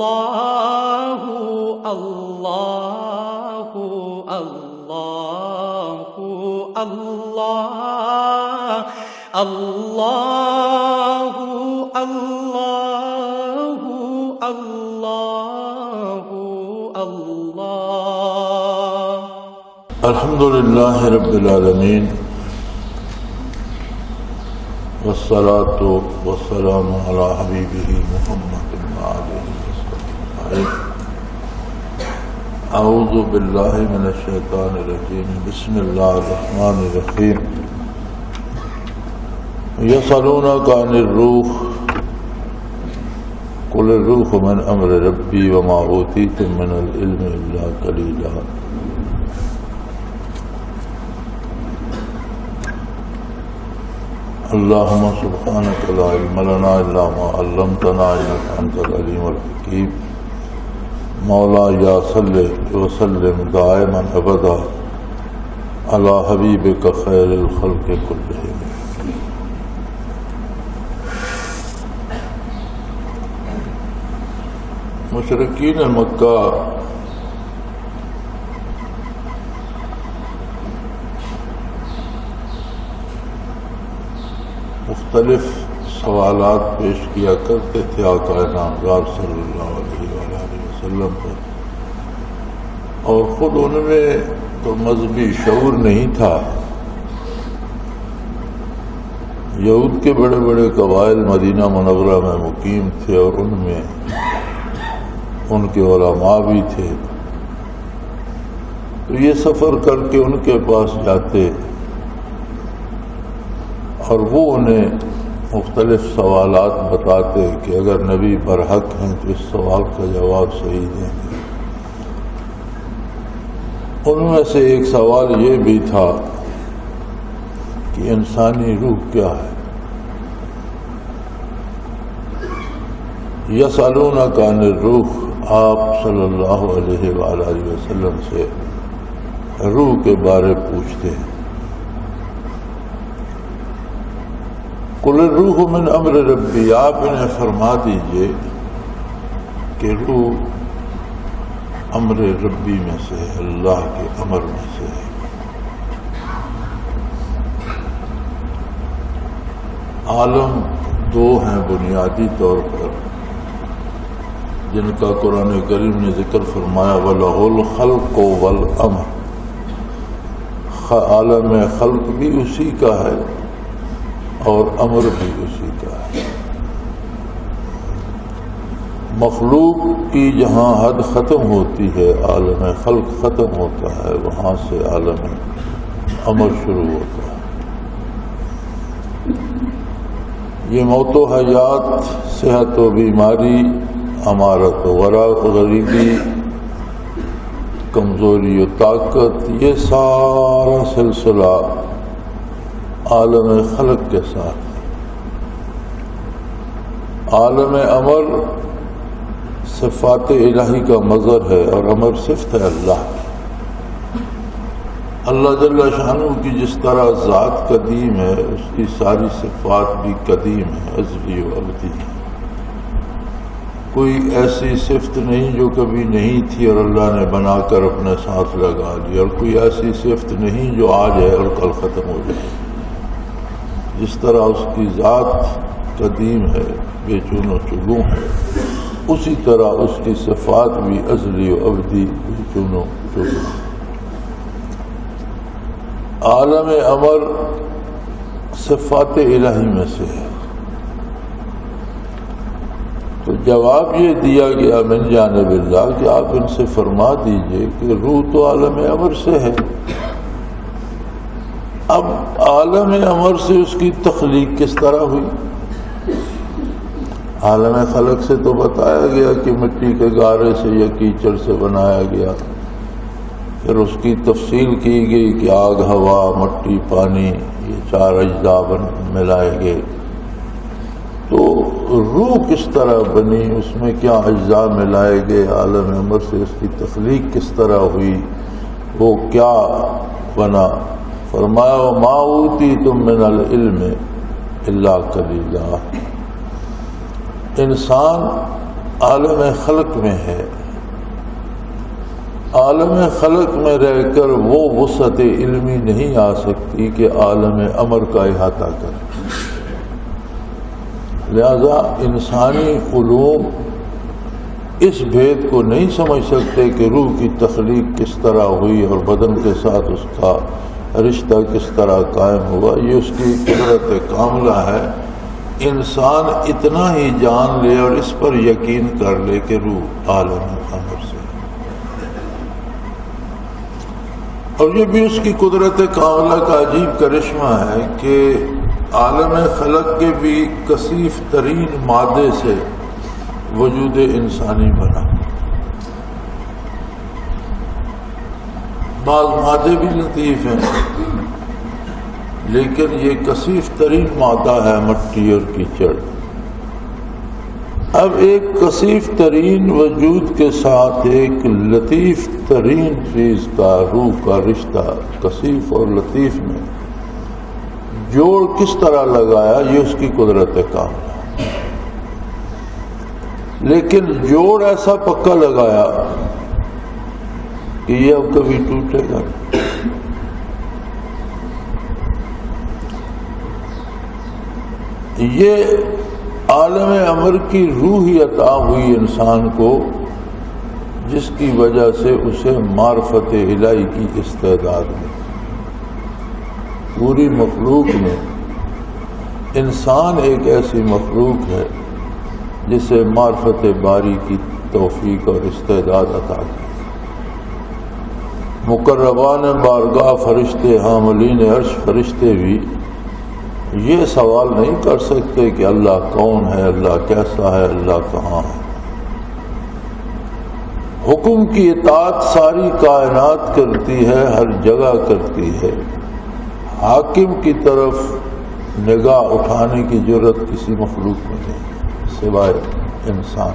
اللہ اللہ اللہ اللہ اللہ اللہ اللہ اللہ الحمدللہ رب العالمین والصلاة والسلام علی حبیبہ محمد وعلیہ وسلم. اعوذ باللہ من الشیطان الرجیم. بسم اللہ الرحمن الرحیم. یسألونک عن الروح قل الروح من امر ربی وما اوتیتم من العلم الا قلیلا. اللہم سبحانک لا علم لنا الا ما علمتنا انک انت العلیم الحکیم. مولا یا صلی وسلم دائما ابدا علی حبیبک خیر الخلق کلہم. مشرکین مکہ مختلف سوالات پیش کیا کرتے تھے آقا نامدار صلی اللہ علیہ وآلہ وسلم پر، اور خود ان میں تو مذہبی شعور نہیں تھا. یہود کے بڑے بڑے قبائل مدینہ منورہ میں مقیم تھے، اور ان میں ان کے علماء بھی تھے. تو یہ سفر کر کے ان کے پاس جاتے اور وہ انہیں مختلف سوالات بتاتے کہ اگر نبی برحق ہیں تو اس سوال کا جواب صحیح دیں گے. ان میں سے ایک سوال یہ بھی تھا کہ انسانی روح کیا ہے. یسألونک عن الروح، آپ صلی اللہ علیہ وآلہ وسلم سے روح کے بارے پوچھتے ہیں. قل الروح من امر ربی، آپ انہیں فرما دیجئے کہ روح امر ربی میں سے ہے، اللہ کے امر میں سے ہے. عالم دو ہیں بنیادی طور پر جن کا قرآن کریم نے ذکر فرمایا، وَلَهُ الْخَلْقُ وَالْأَمْرُ. عالم خلق بھی اسی کا ہے اور امر بھی اسی کا ہے. مخلوق کی جہاں حد ختم ہوتی ہے، عالم خلق ختم ہوتا ہے، وہاں سے عالم امر شروع ہوتا ہے. یہ موت و حیات، صحت و بیماری، امارت و غریبی، کمزوری و طاقت، یہ سارا سلسلہ عالم خلق کے ساتھ. عالم امر صفات الہی کا مظہر ہے، اور امر صفت ہے اللہ کی. اللہ جل شانہ کی جس طرح ذات قدیم ہے، اس کی ساری صفات بھی قدیم ہے، ازلی و ابدی. کوئی ایسی صفت نہیں جو کبھی نہیں تھی اور اللہ نے بنا کر اپنے ساتھ لگا لی، اور کوئی ایسی صفت نہیں جو آج ہے اور کل ختم ہو جائے. جس طرح اس کی ذات قدیم ہے، بے چون و چگوں ہے، اسی طرح اس کی صفات بھی ازلی و ابدی، بے چون و چگوں. عالم امر صفات الہی میں سے ہے. تو جواب یہ دیا گیا من جانب اللہ کہ آپ ان سے فرما دیجئے کہ روح تو عالم امر سے ہے. اب عالم امر سے اس کی تخلیق کس طرح ہوئی؟ عالم خلق سے تو بتایا گیا کہ مٹی کے گارے سے یا کیچڑ سے بنایا گیا. پھر اس کی تفصیل کی گئی کہ آگ، ہوا، مٹی، پانی، یہ چار اجزاء ملائے گئے. تو روح کس طرح بنی، اس میں کیا اجزاء ملائے گئے، عالم امر سے اس کی تخلیق کس طرح ہوئی، وہ کیا بنا. فرمایا وَمَا أُوتِيتُم مِّنَ الْعِلْمِ إِلَّا قَلِيلًا. انسان عالم خلق میں ہے، عالم خلق میں رہ کر وہ وسعت علمی نہیں آ سکتی کہ عالم امر کا احاطہ کرے۔ لہذا انسانی علوم اس بھید کو نہیں سمجھ سکتے کہ روح کی تخلیق کس طرح ہوئی اور بدن کے ساتھ اس کا رشتہ کس طرح قائم ہوا، یہ اس کی قدرت کاملہ ہے۔ انسان اتنا ہی جان لے اور اس پر یقین کر لے کہ روح عالم امر سے، اور یہ بھی اس کی قدرت کاملہ کا عجیب کرشمہ ہے کہ عالم خلق کے بھی کثیف ترین مادے سے وجود انسانی بنا۔ بعض مادے بھی لطیف ہیں لیکن یہ کثیف ترین مادہ ہے مٹی اور کیچڑ۔ اب ایک کثیف ترین وجود کے ساتھ ایک لطیف ترین چیز کا، روح کا رشتہ کثیف اور لطیف میں جوڑ کس طرح لگایا، یہ اس کی قدرت کام ہے۔ لیکن جوڑ ایسا پکا لگایا کہ یہ اب کبھی ٹوٹے گا۔ یہ عالم امر کی روح ہی عطا ہوئی انسان کو، جس کی وجہ سے اسے معرفت الہی کی استعداد ملی۔ پوری مخلوق میں انسان ایک ایسی مخلوق ہے جسے معرفت باری کی توفیق اور استعداد عطا کی۔ مقربان بارگاہ فرشتے، حاملین عرش فرشتے بھی یہ سوال نہیں کر سکتے کہ اللہ کون ہے، اللہ کیسا ہے، اللہ کہاں ہے۔ حکم کی اطاعت ساری کائنات کرتی ہے، ہر جگہ کرتی ہے۔ حاکم کی طرف نگاہ اٹھانے کی جرت کسی مخلوق میں نہیں سوائے انسان۔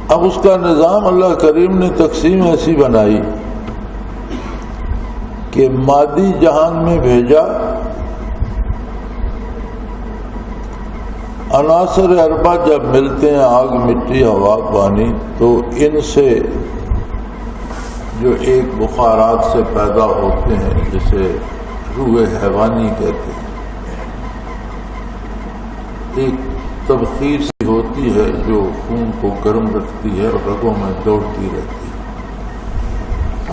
اب اس کا نظام اللہ کریم نے تقسیم ایسی بنائی کہ مادی جہان میں بھیجا، عناصر اربع جب ملتے ہیں، آگ، مٹی، ہوا، پانی، تو ان سے جو ایک بخارات سے پیدا ہوتے ہیں جسے روح حیوانی کہتے ہیں، ایک تبخیر سی ہوتی ہے جو خون کو گرم رکھتی ہے اور رگوں میں دوڑتی رہتی ہے۔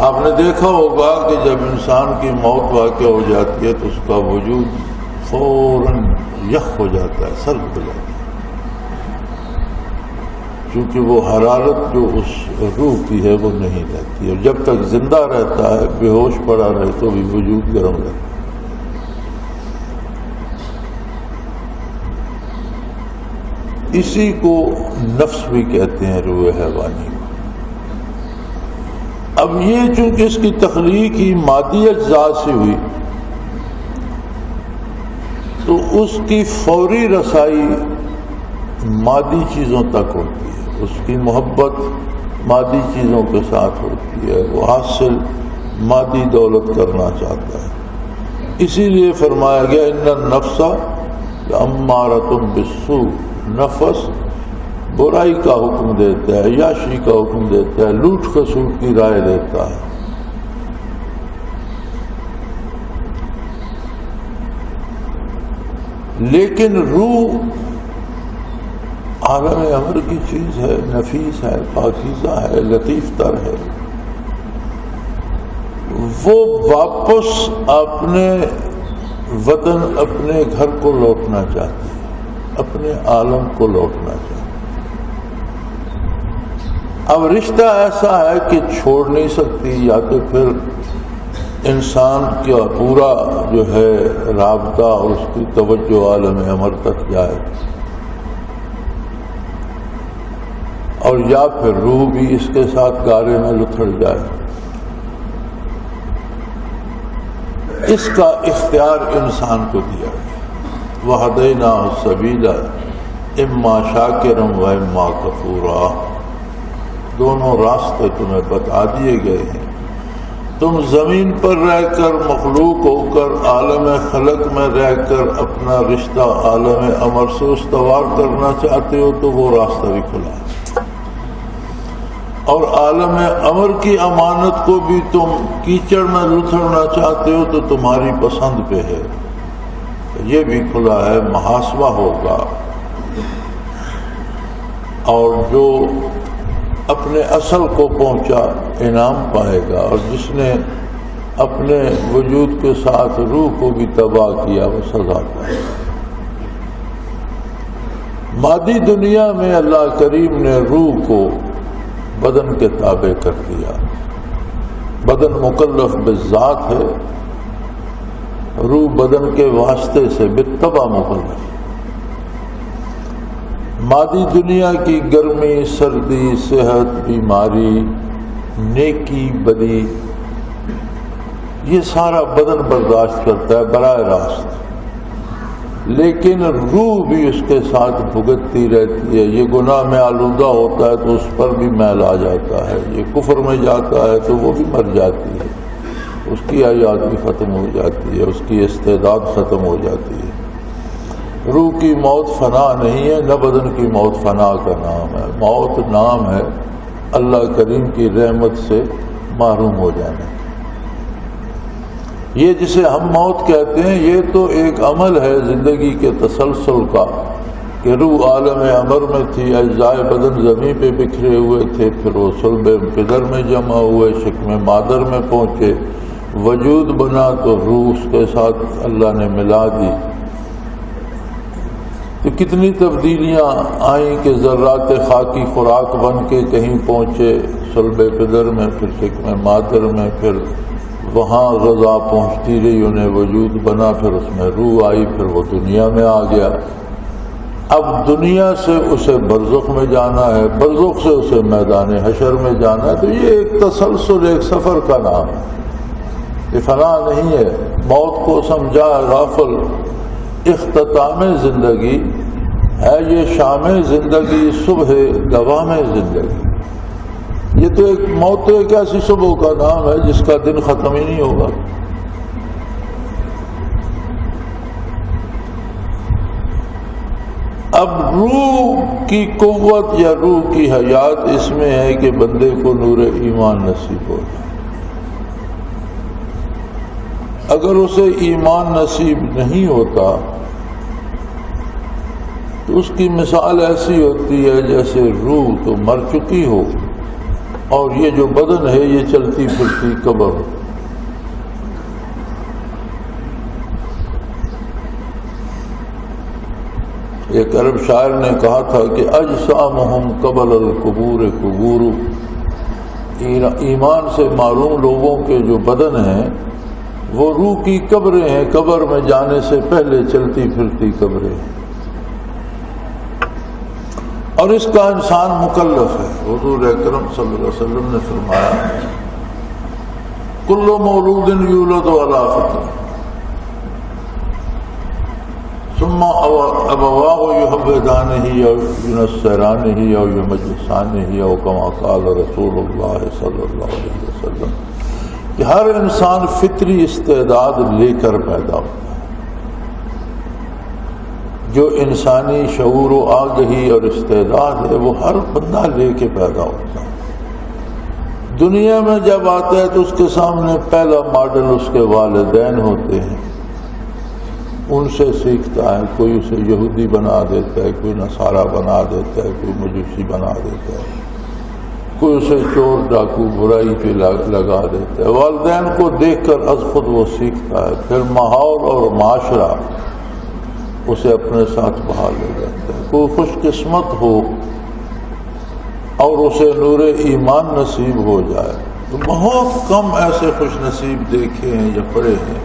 آپ نے دیکھا ہوگا کہ جب انسان کی موت واقع ہو جاتی ہے تو اس کا وجود فوراً یخ ہو جاتا ہے، سرد ہو جاتا ہے، کیونکہ وہ حرارت جو اس روح کی ہے وہ نہیں رہتی، اور جب تک زندہ رہتا ہے بے ہوش پڑا رہے تو بھی وجود گرم رہتا ہے۔ اسی کو نفس بھی کہتے ہیں، روح حیوانی۔ اب یہ چونکہ اس کی تخلیق ہی مادی اجزاء سے ہوئی تو اس کی فوری رسائی مادی چیزوں تک ہوتی ہے، اس کی محبت مادی چیزوں کے ساتھ ہوتی ہے، وہ حاصل مادی دولت کرنا چاہتا ہے۔ اسی لیے فرمایا گیا ان النفس لامارۃ بالسوء، نفس برائی کا حکم دیتا ہے، عیاشی کا حکم دیتا ہے، لوٹ خسوٹ کی رائے دیتا ہے۔ لیکن روح عالم امر کی چیز ہے، نفیس ہے، پاکیزہ ہے، لطیف تر ہے۔ وہ واپس اپنے وطن، اپنے گھر کو لوٹنا چاہتی ہے، اپنے عالم کو لوٹنا چاہتی ہے۔ اب رشتہ ایسا ہے کہ چھوڑ نہیں سکتی، یا تو پھر انسان کا پورا جو ہے رابطہ اور اس کی توجہ عالم امر تک جائے، اور یا پھر روح بھی اس کے ساتھ گارے میں لتھڑ جائے۔ اس کا اختیار انسان کو دیا گیا۔ وَهَدَيْنَاهُ السَّبِيلَ إِمَّا شَاكِرًا وَإِمَّا كَفُورًا، دونوں راستے تمہیں بتا دیے گئے ہیں، تم زمین پر رہ کر مخلوق ہو کر عالم خلق میں رہ کر اپنا رشتہ عالم امر سے استوار کرنا چاہتے ہو تو وہ راستہ بھی کھلا ہے، اور عالم امر کی امانت کو بھی تم کیچڑ میں لتھڑنا چاہتے ہو تو تمہاری پسند پہ ہے، یہ بھی کھلا ہے، محاسبہ ہوگا، اور جو اپنے اصل کو پہنچا انعام پائے گا، اور جس نے اپنے وجود کے ساتھ روح کو بھی تباہ کیا وہ سزا پائے گا۔ مادی دنیا میں اللہ کریم نے روح کو بدن کے تابع کر دیا، بدن مکلف بالذات ہے، روح بدن کے واسطے سے بالطبع مکلف۔ مادی دنیا کی گرمی، سردی، صحت، بیماری، نیکی، بدی، یہ سارا بدن برداشت کرتا ہے براہ راست، لیکن روح بھی اس کے ساتھ بھگتتی رہتی ہے۔ یہ گناہ میں آلودہ ہوتا ہے تو اس پر بھی میل آ جاتا ہے، یہ کفر میں جاتا ہے تو وہ بھی مر جاتی ہے، اس کی حیات بھی ختم ہو جاتی ہے، اس کی استعداد ختم ہو جاتی ہے۔ روح کی موت فنا نہیں ہے، نہ بدن کی موت فنا کا نام ہے، موت نام ہے اللہ کریم کی رحمت سے محروم ہو جانے۔ یہ جسے ہم موت کہتے ہیں یہ تو ایک عمل ہے زندگی کے تسلسل کا، کہ روح عالم امر میں تھی، اجزائے بدن زمین پہ بکھرے ہوئے تھے، پھر وہ صلب پدر میں جمع ہوئے، شکم مادر میں پہنچے، وجود بنا تو روح اس کے ساتھ اللہ نے ملا دی، تو کتنی تبدیلیاں آئیں کہ ذرات خاکی خوراک بن کے کہیں پہنچے صلب پدر میں، پھر شکم مادر میں، پھر وہاں غذا پہنچتی رہی، انہیں وجود بنا، پھر اس میں روح آئی، پھر وہ دنیا میں آ گیا۔ اب دنیا سے اسے برزخ میں جانا ہے، برزخ سے اسے میدان حشر میں جانا ہے، تو یہ ایک تسلسل، ایک سفر کا نام ہے، یہ فنا نہیں ہے۔ موت کو سمجھا غافل، اختتام زندگی ہے یہ شام زندگی، صبح دوام زندگی۔ یہ تو ایک موت تو ایک ایسی صبح کا نام ہے جس کا دن ختم ہی نہیں ہوگا۔ اب روح کی قوت یا روح کی حیات اس میں ہے کہ بندے کو نور ایمان نصیب ہو جائے۔ اگر اسے ایمان نصیب نہیں ہوتا تو اس کی مثال ایسی ہوتی ہے جیسے روح تو مر چکی ہو اور یہ جو بدن ہے یہ چلتی پھرتی قبر ہو۔ ایک عرب شاعر نے کہا تھا کہ اجسامہم قبل القبور قبور، ایمان سے معروم لوگوں کے جو بدن ہیں وہ روح کی قبریں ہیں، قبر میں جانے سے پہلے چلتی پھرتی قبریں ہیں، اور اس کا انسان مکلف ہے۔ حضور اکرم صلی اللہ علیہ وسلم نے فرمایا کل مولود یولد علی فطرہ ثم ابواہ یحودانہ او ینصرانہ او یمجسانہ او کما قال رسول اللہ صلی اللہ علیہ وسلم، کہ ہر انسان فطری استعداد لے کر پیدا ہوتا ہے، جو انسانی شعور و آگہی اور استعداد ہے وہ ہر بندہ لے کے پیدا ہوتا ہے۔ دنیا میں جب آتا ہے تو اس کے سامنے پہلا ماڈل اس کے والدین ہوتے ہیں، ان سے سیکھتا ہے، کوئی اسے یہودی بنا دیتا ہے، کوئی نصارہ بنا دیتا ہے، کوئی مجوسی بنا دیتا ہے، کوئی اسے چور ڈاکو برائی پہ لگا دیتا ہے۔ والدین کو دیکھ کر از خود وہ سیکھتا ہے، پھر ماحول اور معاشرہ اسے اپنے ساتھ بہا لے جاتا ہے۔ کوئی خوش قسمت ہو اور اسے نور ایمان نصیب ہو جائے تو بہت کم ایسے خوش نصیب دیکھے ہیں یا پڑھے ہیں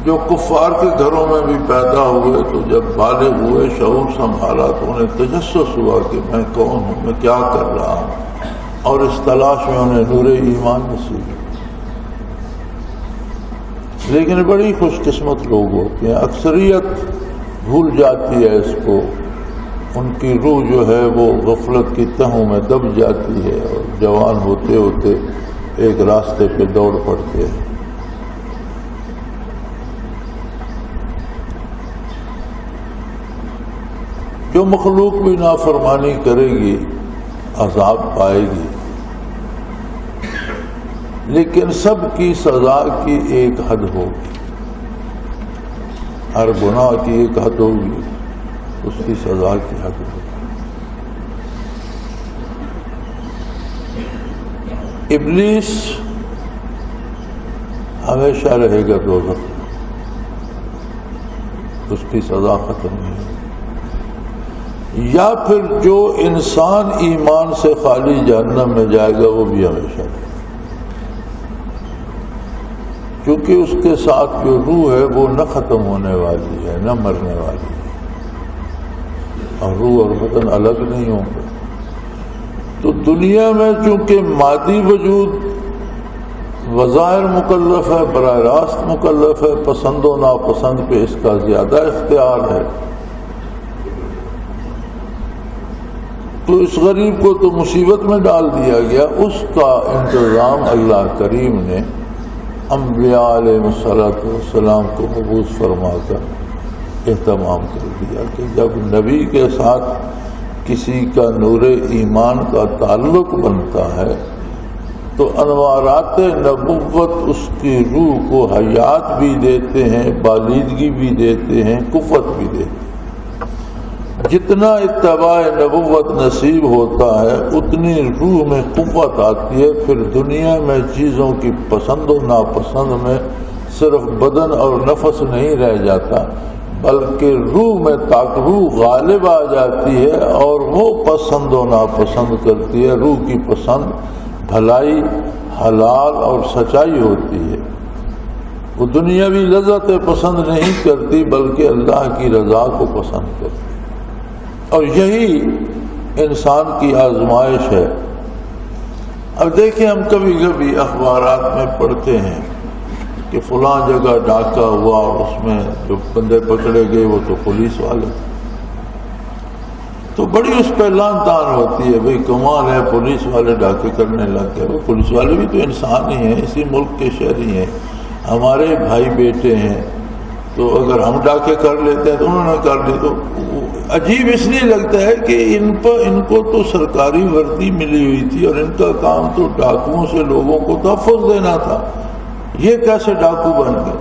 جو کفار کے گھروں میں بھی پیدا ہوئے، تو جب بالغ ہوئے، شعور سنبھالا، تو انہیں تجسس ہوا کہ میں کون ہوں، میں کیا کر رہا ہوں، اور اس تلاش میں انہیں نور ایمان نصیب۔ لیکن بڑی خوش قسمت لوگ ہوتے ہیں، اکثریت بھول جاتی ہے اس کو، ان کی روح جو ہے وہ غفلت کی تہوں میں دب جاتی ہے، اور جوان ہوتے ہوتے ایک راستے پہ دوڑ پڑتے ہیں۔ جو مخلوق بھی نافرمانی کرے گی عذاب پائے گی، لیکن سب کی سزا کی ایک حد ہوگی، ہر گناہ کی ایک حد ہوگی، اس کی سزا کی حد ہوگی۔ ابلیس ہمیشہ رہے گا دوزخ میں، اس کی سزا ختم نہیں ہوگی۔ یا پھر جو انسان ایمان سے خالی جہنم میں جائے گا وہ بھی ہمیشہ رہے گا، کیونکہ اس کے ساتھ جو روح ہے وہ نہ ختم ہونے والی ہے نہ مرنے والی ہے، اور روح اور بدن الگ نہیں ہوں گے۔ تو دنیا میں چونکہ مادی وجود بظاہر مکلف ہے، براہ راست مکلف ہے، پسند و ناپسند پہ اس کا زیادہ اختیار ہے، تو اس غریب کو تو مصیبت میں ڈال دیا گیا۔ اس کا انتظام اللہ کریم نے انبیاء علیہ السلام کو مبعوث فرما کر اہتمام کر دیا کہ جب نبی کے ساتھ کسی کا نور ایمان کا تعلق بنتا ہے تو انوارات نبوت اس کی روح کو حیات بھی دیتے ہیں، بالیدگی بھی دیتے ہیں، قوت بھی دیتے ہیں۔ جتنا اتباع نبوت نصیب ہوتا ہے اتنی روح میں قوت آتی ہے، پھر دنیا میں چیزوں کی پسند و ناپسند میں صرف بدن اور نفس نہیں رہ جاتا، بلکہ روح میں روح غالب آ جاتی ہے اور وہ پسند و ناپسند کرتی ہے۔ روح کی پسند بھلائی، حلال اور سچائی ہوتی ہے، وہ دنیاوی لذت پسند نہیں کرتی بلکہ اللہ کی رضا کو پسند کرتی ہے۔ اور یہی انسان کی آزمائش ہے۔ اب دیکھیں، ہم کبھی کبھی اخبارات میں پڑھتے ہیں کہ فلاں جگہ ڈاکہ ہوا اور اس میں جو بندے پکڑے گئے وہ تو پولیس والے، تو بڑی اس پہ لان تان ہوتی ہے، بھئی کمال ہے، پولیس والے ڈاکے کرنے لگ گئے۔ وہ پولیس والے بھی تو انسان ہی ہیں، اسی ملک کے شہری ہیں، ہمارے بھائی بیٹے ہیں، تو اگر ہم ڈاکے کر لیتے ہیں تو انہوں نے کر لی۔ تو عجیب اس لیے لگتا ہے کہ ان کو تو سرکاری وردی ملی ہوئی تھی اور ان کا کام تو ڈاکوؤں سے لوگوں کو تحفظ دینا تھا، یہ کیسے ڈاکو بن گئے؟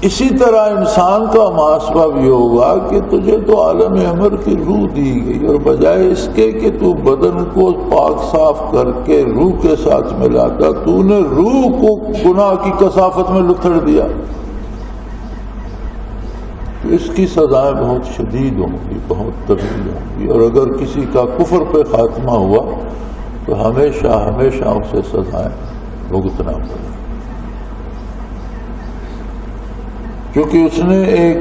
اسی طرح انسان کا محاسبہ بھی ہوگا کہ تجھے تو عالم امر کی روح دی گئی، اور بجائے اس کے کہ تو بدن کو پاک صاف کر کے روح کے ساتھ ملاتا، تو نے روح کو گناہ کی کثافت میں لتھڑ دیا۔ تو اس کی سزائیں بہت شدید ہوں گی، بہت طویل ہوں گی، اور اگر کسی کا کفر پہ خاتمہ ہوا تو ہمیشہ ہمیشہ اسے سزائیں بھگتنا پڑے، کیونکہ اس نے ایک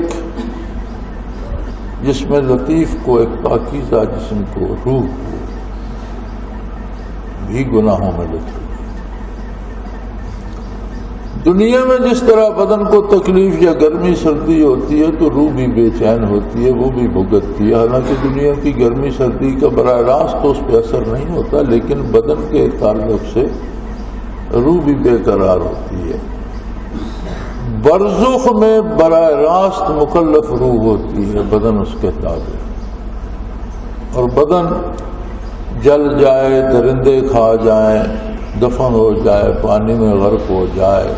جسم لطیف کو، ایک پاکیزہ جسم کو، روح کو بھی گناہوں میں لطف۔ دنیا میں جس طرح بدن کو تکلیف یا گرمی سردی ہوتی ہے تو روح بھی بے چین ہوتی ہے، وہ بھی بھگتتی ہے۔ حالانکہ دنیا کی گرمی سردی کا براہ راست تو اس پہ اثر نہیں ہوتا، لیکن بدن کے تعلق سے روح بھی بے قرار ہوتی ہے۔ برزخ میں براہ راست مکلف روح ہوتی ہے، بدن اس کے تابع، اور بدن جل جائے، درندے کھا جائیں، دفن ہو جائے، پانی میں غرق ہو جائے،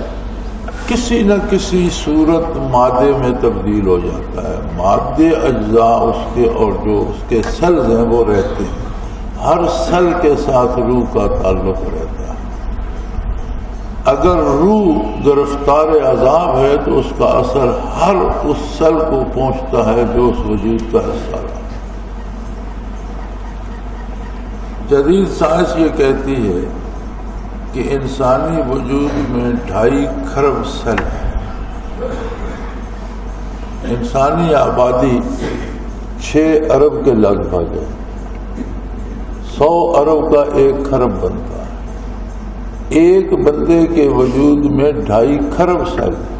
کسی نہ کسی صورت مادے میں تبدیل ہو جاتا ہے۔ مادے اجزاء اس کے اور جو اس کے سیلز ہیں وہ رہتے ہیں، ہر سیل کے ساتھ روح کا تعلق رہتا ہے۔ اگر روح گرفتار عذاب ہے تو اس کا اثر ہر اس سیل کو پہنچتا ہے جو اس وجود کا حصہ ہے۔ جدید سائنس یہ کہتی ہے کہ انسانی وجود میں 2.5 کھرب سیل ہے۔ انسانی آبادی 6 ارب کے لگ بھگ ہے، 100 ارب کا 1 کھرب بنتا ہے۔ ایک بندے کے وجود میں 2.5 کھرب سیل ہے،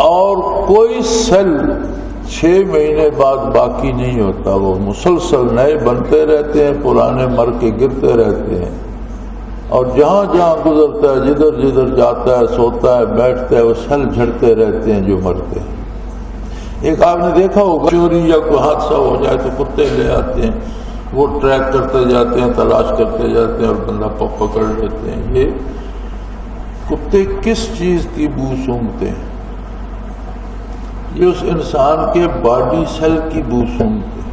اور کوئی سیل 6 مہینے بعد باقی نہیں ہوتا، وہ مسلسل نئے بنتے رہتے ہیں، پرانے مر کے گرتے رہتے ہیں، اور جہاں جہاں گزرتا ہے، جدھر جدھر جاتا ہے، سوتا ہے، بیٹھتا ہے، وہ سیل جھڑتے رہتے ہیں جو مرتے ہیں۔ ایک آپ نے دیکھا ہوگا چوری یا کوئی حادثہ ہو جائے تو کتے لے آتے ہیں، وہ ٹریک کرتے جاتے ہیں، تلاش کرتے جاتے ہیں اور بندہ پکڑ لیتے ہیں۔ یہ کتے کس چیز کی بو سونگھتے ہیں؟ یہ اس انسان کے باڈی سیل کی بو سونگھتے ہیں۔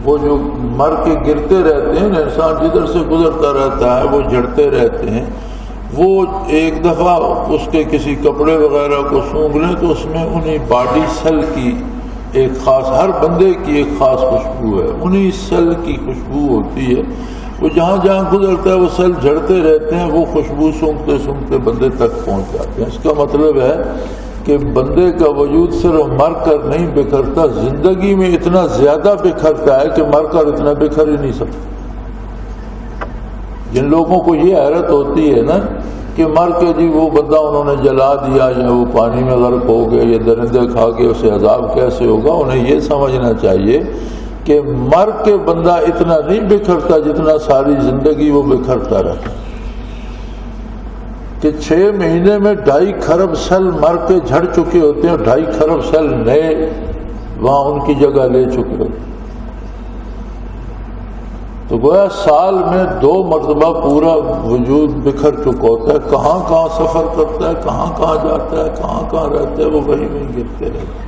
وہ جو مر کے گرتے رہتے ہیں، انسان جدھر سے گزرتا رہتا ہے وہ جھڑتے رہتے ہیں، وہ ایک دفعہ اس کے کسی کپڑے وغیرہ کو سونگھ لیں تو اس میں انہی باڈی سیل کی ایک خاص، ہر بندے کی ایک خاص خوشبو ہے، انہی سیل کی خوشبو ہوتی ہے، وہ جہاں جہاں گزرتا ہے وہ سیل جھڑتے رہتے ہیں، وہ خوشبو سونگھتے سونگھتے بندے تک پہنچ جاتے ہیں۔ اس کا مطلب ہے کہ بندے کا وجود صرف مر کر نہیں بکھرتا، زندگی میں اتنا زیادہ بکھرتا ہے کہ مر کر اتنا بکھر ہی نہیں سکتا۔ جن لوگوں کو یہ حیرت ہوتی ہے نا کہ مر کے جی وہ بندہ انہوں نے جلا دیا یا وہ پانی میں غرق ہو گیا یا درندے کھا کے اسے عذاب کیسے ہوگا، انہیں یہ سمجھنا چاہیے کہ مر کے بندہ اتنا نہیں بکھرتا جتنا ساری زندگی وہ بکھرتا رہتا، کہ 6 مہینے میں 2.5 کھرب سیل مر کے جھڑ چکے ہوتے ہیں، 2.5 کھرب سیل نئے وہاں ان کی جگہ لے چکے ہوتے ہیں۔ تو گویا سال میں 2 مرتبہ پورا وجود بکھر چکا ہوتا ہے، کہاں کہاں سفر کرتا ہے، کہاں کہاں جاتا ہے، کہاں کہاں رہتا ہے، وہ وہی میں گرتے رہتے ہیں۔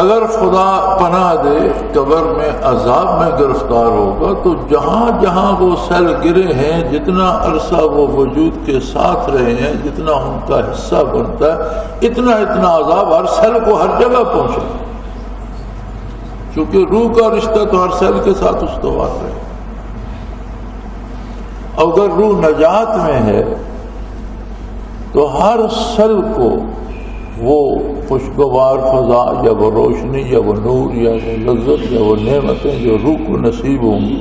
اگر خدا پناہ دے قبر میں عذاب میں گرفتار ہوگا تو جہاں جہاں وہ سیل گرے ہیں، جتنا عرصہ وہ وجود کے ساتھ رہے ہیں، جتنا ان کا حصہ بنتا ہے، اتنا عذاب ہر سیل کو ہر جگہ پہنچے، چونکہ روح کا رشتہ تو ہر سیل کے ساتھ استوار رہے۔ اگر روح نجات میں ہے تو ہر سیل کو وہ خوشگوار فضا یا وہ روشنی یا وہ نور یا وہ لذت یا وہ نعمتیں جو روح کو نصیب ہوں گی،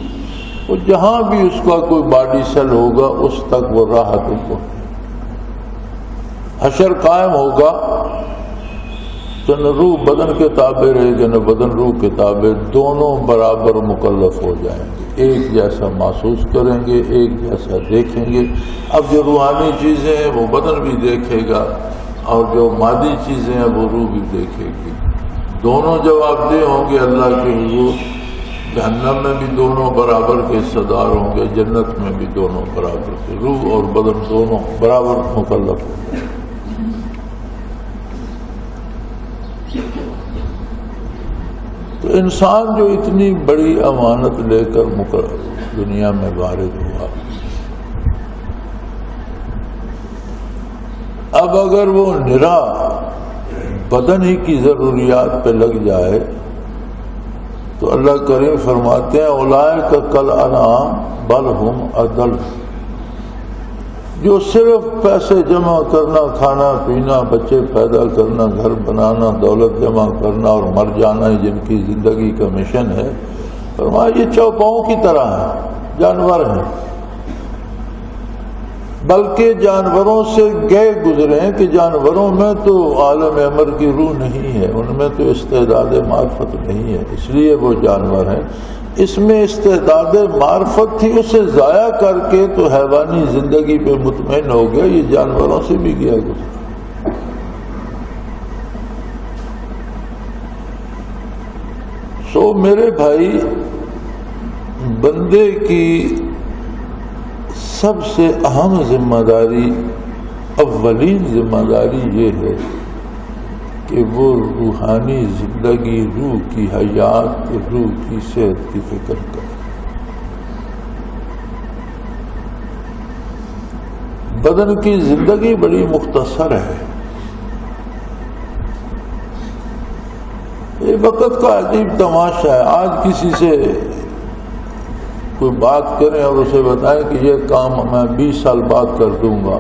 وہ جہاں بھی اس کا کوئی باڈی سیل ہوگا اس تک وہ راحت کو۔ حشر قائم ہوگا تو نہ روح بدن کے تابع رہے گا، نہ بدن روح کے تابع، دونوں برابر مکلف ہو جائیں گے، ایک جیسا محسوس کریں گے، ایک جیسا دیکھیں گے۔ اب جو روحانی چیزیں ہیں وہ بدن بھی دیکھے گا اور جو مادی چیزیں ہیں وہ روح بھی دیکھے گی، دونوں جواب دہ ہوں گے اللہ کے حضور۔ جہنم میں بھی دونوں برابر کے حصہ دار ہوں گے، جنت میں بھی دونوں برابر کے، روح اور بدن دونوں برابر مکلف ہوں گے۔ تو انسان جو اتنی بڑی امانت لے کر دنیا میں وارد ہوا، اب اگر وہ نرا بدن ہی کی ضروریات پہ لگ جائے تو اللہ کریم فرماتے ہیں اولئک کالانعام بل ہم اضل۔ جو صرف پیسے جمع کرنا، کھانا پینا، بچے پیدا کرنا، گھر بنانا، دولت جمع کرنا اور مر جانا جن کی زندگی کا مشن ہے، فرمایا یہ چوپاؤں کی طرح ہیں، جانور ہیں، بلکہ جانوروں سے گئے گزرے ہیں کہ جانوروں میں تو عالم امر کی روح نہیں ہے، ان میں تو استعداد معرفت نہیں ہے، اس لیے وہ جانور ہیں۔ اس میں استعداد معرفت تھی، اسے ضائع کر کے تو حیوانی زندگی پہ مطمئن ہو گیا، یہ جانوروں سے بھی گیا گزرا۔ سو میرے بھائی، بندے کی سب سے اہم ذمہ داری، اولین ذمہ داری یہ ہے کہ وہ روحانی زندگی، روح کی حیات، روح کی صحت کی فکر کرے۔ بدن کی زندگی بڑی مختصر ہے، یہ وقت کا عجیب تماشا ہے۔ آج کسی سے کوئی بات کریں اور اسے بتائیں کہ یہ کام میں 20 سال بعد کر دوں گا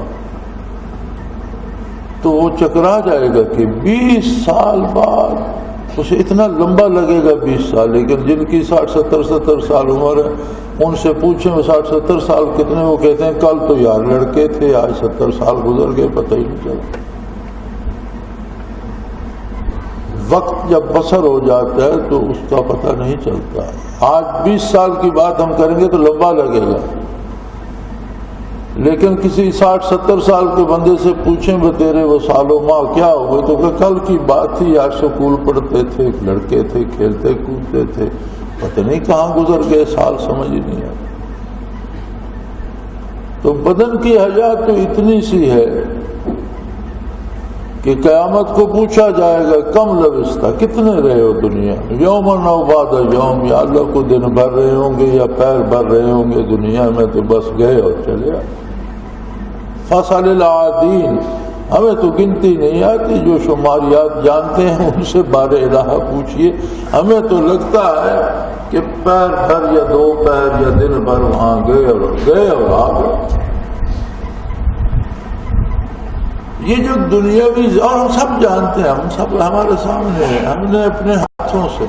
تو وہ چکرا جائے گا کہ 20 سال بعد، اسے اتنا لمبا لگے گا 20 سال، لیکن جن کی 60-70 سال عمر ہے ان سے پوچھیں وہ 60-70 سال کتنے، وہ کہتے ہیں کل تو یار لڑکے تھے، آج 70 سال گزر گئے، پتہ ہی نہیں چلا۔ وقت جب بسر ہو جاتا ہے تو اس کا پتہ نہیں چلتا. آج 20 سال کی بات ہم کریں گے تو لمبا لگے گا، لیکن کسی 60-70 سال کے بندے سے پوچھیں وہ تیرے وہ سالوں ماں کیا ہوئے تو کہ کل کی بات تھی یار، سکول پڑھتے تھے، لڑکے تھے، کھیلتے کودتے تھے، پتہ نہیں کہاں گزر گئے سال، سمجھ ہی نہیں آتی. تو بدن کی حیات تو اتنی سی ہے کہ قیامت کو پوچھا جائے گا کم لبستہ، کتنے رہے ہو دنیا میں؟ یومن او بعد یوم، یا اللہ کو دن بھر رہے ہوں گے یا پیر بھر رہے ہوں گے دنیا میں، تو بس گئے اور چلے آئے. فصل العادین، ہمیں تو گنتی نہیں آتی، جو شماریات جانتے ہیں ان سے بار الہ پوچھئے. ہمیں تو لگتا ہے کہ پیر بھر یا 2 پیر یا دن بھر وہاں گئے اور آ گئے. یہ جو دنیاوی، اور ہم سب جانتے ہیں، ہم سب ہمارے سامنے ہے، ہم نے اپنے ہاتھوں سے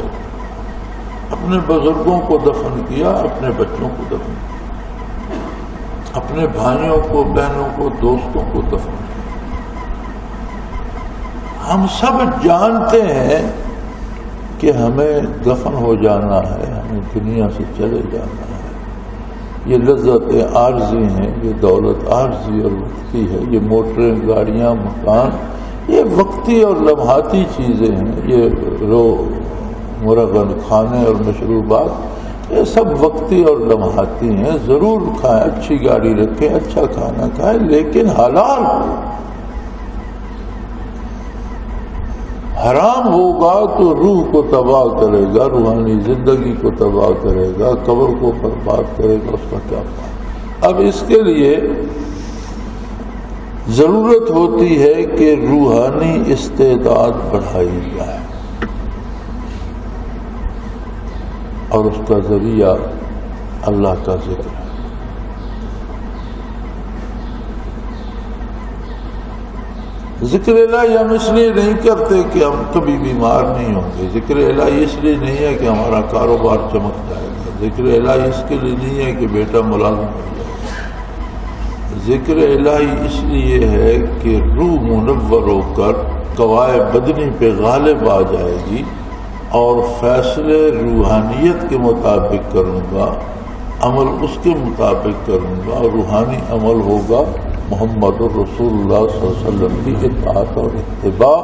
اپنے بزرگوں کو دفن کیا، اپنے بچوں کو دفن کیا، اپنے بھائیوں کو، بہنوں کو، دوستوں کو دفن کیا. ہم سب جانتے ہیں کہ ہمیں دفن ہو جانا ہے، ہمیں دنیا سے چلے جانا ہے. یہ لذت عارضی ہیں، یہ دولت عارضی اور وقتی ہے، یہ موٹریں، گاڑیاں، مکان، یہ وقتی اور لمحاتی چیزیں ہیں. یہ مرغن کھانے اور مشروبات، یہ سب وقتی اور لمحاتی ہیں. ضرور کھائیں، اچھی گاڑی رکھیں، اچھا کھانا کھائیں، لیکن حلال. حرام ہوگا تو روح کو تباہ کرے گا، روحانی زندگی کو تباہ کرے گا، قبر کو برباد کرے گا، اس کا کیا فائدہ. اب اس کے لیے ضرورت ہوتی ہے کہ روحانی استعداد بڑھائی جائے، اور اس کا ذریعہ اللہ کا ذکر ہے. ذکر الہی ہم اس لیے نہیں کرتے کہ ہم کبھی بیمار نہیں ہوں گے. ذکر الہی اس لیے نہیں ہے کہ ہمارا کاروبار چمک جائے گا. ذکر الہی اس کے لیے نہیں ہے کہ بیٹا ملازم ہو جائے گا. ذکر الہی اس لیے ہے کہ روح منور ہو کر قوائے بدنی پہ غالب آ جائے گی، اور فیصلے روحانیت کے مطابق کروں گا، عمل اس کے مطابق کروں گا، اور روحانی عمل ہوگا محمد الرسول اللہ صلی اللہ علیہ وسلم کی اطاعت اور اتباع،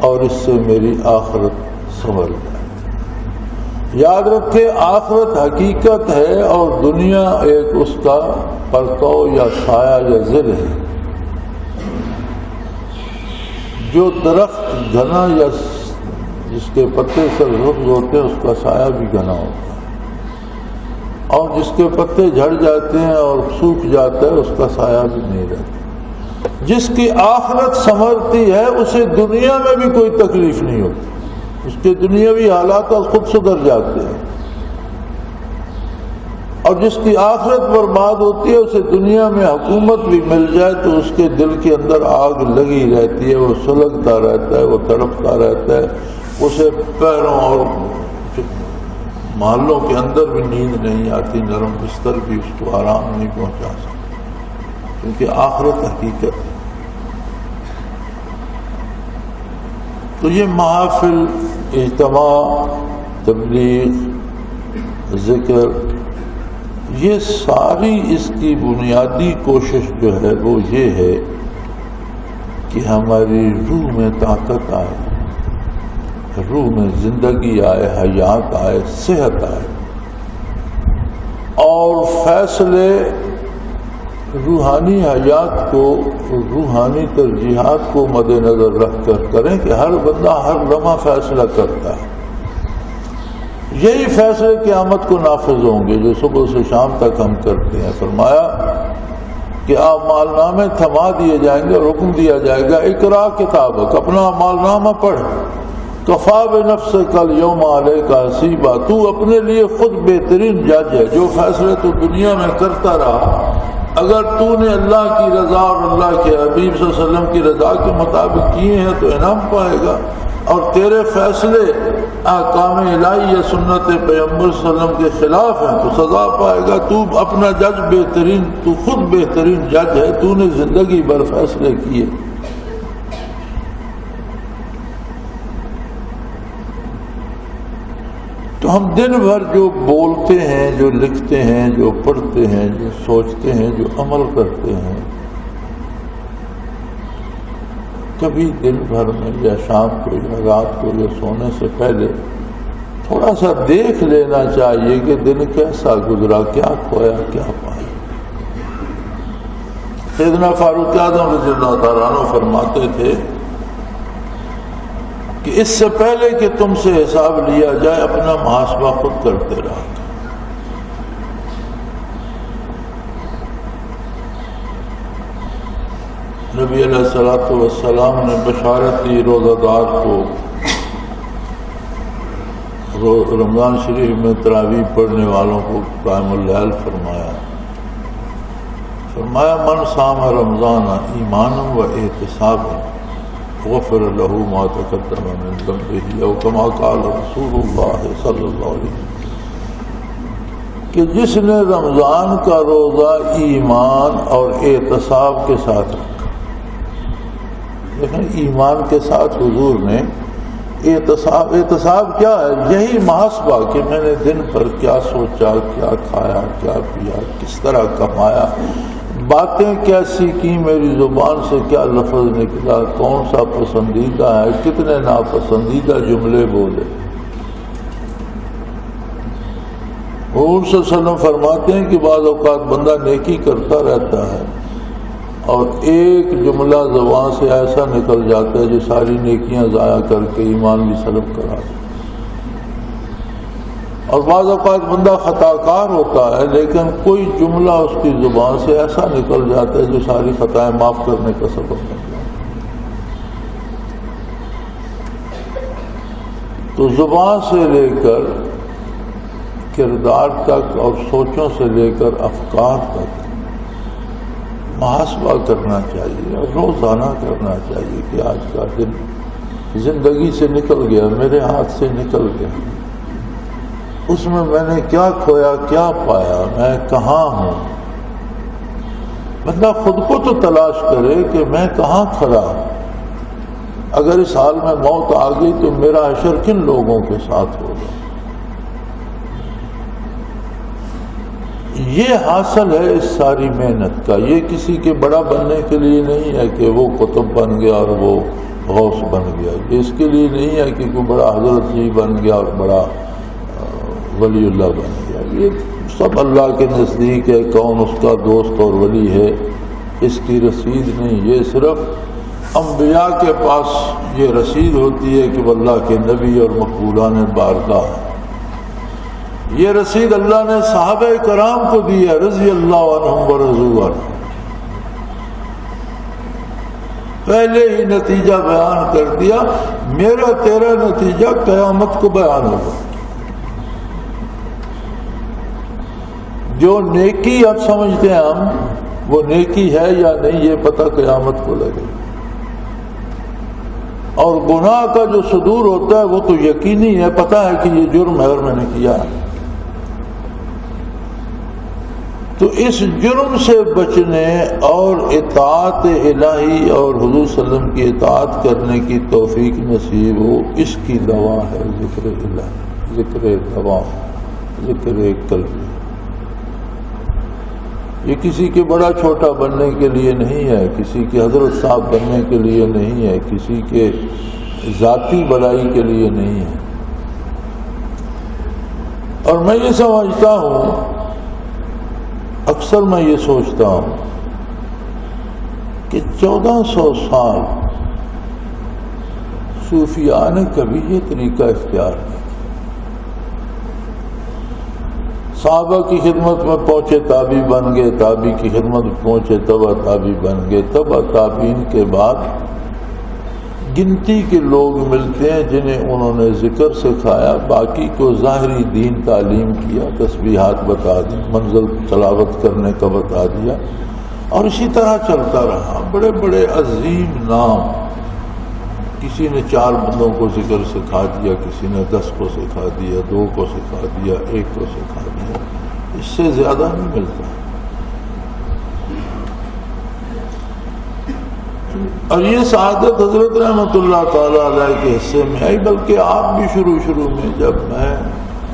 اور اس سے میری آخرت سنور جائے. یاد رکھے آخرت حقیقت ہے اور دنیا ایک اس کا پرتو یا سایہ یا ظل ہے. جو درخت گھنا یا جس کے پتے سرسبز ہوتے ہیں اس کا سایہ بھی گھنا ہوتا ہے، اور جس کے پتے جھڑ جاتے ہیں اور سوکھ جاتا ہے اس کا سایہ بھی نہیں رہتا. جس کی آخرت سنورتی ہے اسے دنیا میں بھی کوئی تکلیف نہیں ہوتی، اس کے دنیاوی حالات خود سدھر جاتے ہیں. اور جس کی آخرت برباد ہوتی ہے اسے دنیا میں حکومت بھی مل جائے تو اس کے دل کے اندر آگ لگی رہتی ہے، وہ سلگتا رہتا ہے، وہ تڑپتا رہتا ہے، اسے پیروں اور محلوں کے اندر بھی نیند نہیں آتی، نرم بستر بھی اس کو آرام نہیں پہنچا سکتا، کیونکہ آخرت حقیقت ہے. تو یہ محافل، اجتماع، تبلیغ، ذکر، یہ ساری اس کی بنیادی کوشش جو ہے وہ یہ ہے کہ ہماری روح میں طاقت آئے، روح میں زندگی آئے، حیات آئے، صحت آئے، اور فیصلے روحانی حیات کو، روحانی ترجیحات کو مد نظر رکھ کر کریں کہ ہر بندہ ہر لمحہ فیصلہ کرتا ہے. یہی فیصلے قیامت کو نافذ ہوں گے جو صبح سے شام تک ہم کرتے ہیں. فرمایا کہ اعمال نامے تھما دیے جائیں گے اور حکم دیا جائے گا اقرا کتابک، اپنا اعمال نامہ پڑھ، کفا بنفسک الیوم علیک حسیبا، تو اپنے لیے خود بہترین جج ہے. جو فیصلے تو دنیا میں کرتا رہا، اگر تو نے اللہ کی رضا اور اللہ کے حبیب صلی اللہ علیہ وسلم کی رضا کے مطابق کیے ہیں تو انعام پائے گا، اور تیرے فیصلے احکام الہی یا سنت پیغمبر صلی اللہ علیہ وسلم کے خلاف ہیں تو سزا پائے گا. تو اپنا جج بہترین، تو خود بہترین جج ہے، تو نے زندگی بھر فیصلے کیے. ہم دن بھر جو بولتے ہیں، جو لکھتے ہیں، جو پڑھتے ہیں، جو سوچتے ہیں، جو عمل کرتے ہیں، کبھی دن بھر میں یا شام کو یا رات کو یا سونے سے پہلے تھوڑا سا دیکھ لینا چاہیے کہ دن کیسا گزرا، کیا کھویا کیا پایا۔ سیدنا فاروق اعظم رضی اللہ تعالیٰ عنہ فرماتے تھے کہ اس سے پہلے کہ تم سے حساب لیا جائے اپنا محاسبہ خود کرتے رہا۔ نبی علیہ الصلوۃ والسلام نے بشارت دی روزہ دار کو، رمضان شریف میں تراویح پڑھنے والوں کو قائم اللیل فرمایا من صام رمضان ایمانا و احتسابا غفر له ما تقدم من ذنبه او كما قال رسول اللہ صلی اللہ علیہ وسلم کہ جس نے رمضان کا روزہ ایمان اور احتساب کے ساتھ رکھا، لیکن ایمان کے ساتھ حضور نے احتساب کیا ہے؟ یہی محاسبہ کہ میں نے دن پر کیا سوچا، کیا کھایا، کیا پیا، کس طرح کمایا، باتیں کیسی کی، میری زبان سے کیا لفظ نکلا، کون سا پسندیدہ ہے، کتنے ناپسندیدہ جملے بولے۔ حضور صلی اللہ علیہ وسلم فرماتے ہیں کہ بعض اوقات بندہ نیکی کرتا رہتا ہے اور ایک جملہ زبان سے ایسا نکل جاتا ہے جو ساری نیکیاں ضائع کر کے ایمان بھی سلب کرا دے، اور بعض اوقات بندہ خطا کار ہوتا ہے لیکن کوئی جملہ اس کی زبان سے ایسا نکل جاتا ہے جو ساری خطائیں معاف کرنے کا سبب بن جاتا ہے۔ تو زبان سے لے کر کردار تک اور سوچوں سے لے کر افکار تک محاسبہ کرنا چاہیے اور روزانہ کرنا چاہیے کہ آج کا دن زندگی سے نکل گیا، میرے ہاتھ سے نکل گیا، اس میں میں نے کیا کھویا کیا پایا، میں کہاں ہوں۔ بندہ خود کو تو تلاش کرے کہ میں کہاں کھڑا ہوں، اگر اس حال میں موت آ گئی تو میرا حشر کن لوگوں کے ساتھ ہوگا۔ یہ حاصل ہے اس ساری محنت کا، یہ کسی کے بڑا بننے کے لیے نہیں ہے کہ وہ قطب بن گیا اور وہ غوث بن گیا، یہ اس کے لیے نہیں ہے کہ کوئی بڑا حضرت جی بن گیا اور بڑا ولی اللہ بن گیا، یہ سب اللہ کے نزدیک ہے، کون اس کا دوست اور ولی ہے اس کی رسید نہیں، یہ صرف انبیاء کے پاس یہ رسید ہوتی ہے کہ وہ اللہ کے نبی اور مقبولان بارگاہ ہے۔ یہ رسید اللہ نے صحابہ کرام کو دی ہے رضی اللہ عنہم ورضوا عنہ۔ پہلے ہی نتیجہ بیان کر دیا، میرا تیرا نتیجہ قیامت کو بیان ہوگا۔ جو نیکی اب سمجھتے ہیں ہم وہ نیکی ہے یا نہیں یہ پتہ قیامت کو لگے، اور گناہ کا جو صدور ہوتا ہے وہ تو یقینی ہے، پتہ ہے کہ یہ جرم ہے اور میں نے کیا ہے۔ تو اس جرم سے بچنے اور اطاعت الہی اور حضور صلی اللہ علیہ وسلم کی اطاعت کرنے کی توفیق نصیب ہو، اس کی دوا ہے ذکر الہی، ذکر دوا، ذکر قلبی۔ یہ کسی کے بڑا چھوٹا بننے کے لیے نہیں ہے، کسی کے حضرت صاحب بننے کے لیے نہیں ہے، کسی کے ذاتی بڑائی کے لیے نہیں ہے۔ اور میں یہ سمجھتا ہوں، اکثر میں یہ سوچتا ہوں کہ 1400 سال صوفیاء نے کبھی یہ طریقہ اختیار نہیں، صحابہ کی خدمت میں پہنچے تابعی بن گئے، تابعی کی خدمت میں پہنچے تبع تابعی بن گئے، تبع تابعین کے بعد گنتی کے لوگ ملتے ہیں جنہیں انہوں نے ذکر سکھایا، باقی کو ظاہری دین تعلیم کیا، تسبیحات بتا دی، منزل تلاوت کرنے کا بتا دیا، اور اسی طرح چلتا رہا۔ بڑے بڑے عظیم نام، کسی نے 4 بندوں کو ذکر سکھا دیا، کسی نے 10 کو سکھا دیا، 2 کو سکھا دیا، 1 کو سکھا دیا، اس سے زیادہ نہیں ملتا۔ اور یہ سعادت حضرت رحمۃ اللہ تعالیٰ علیہ کے حصے میں آئی، بلکہ آپ بھی شروع میں جب میں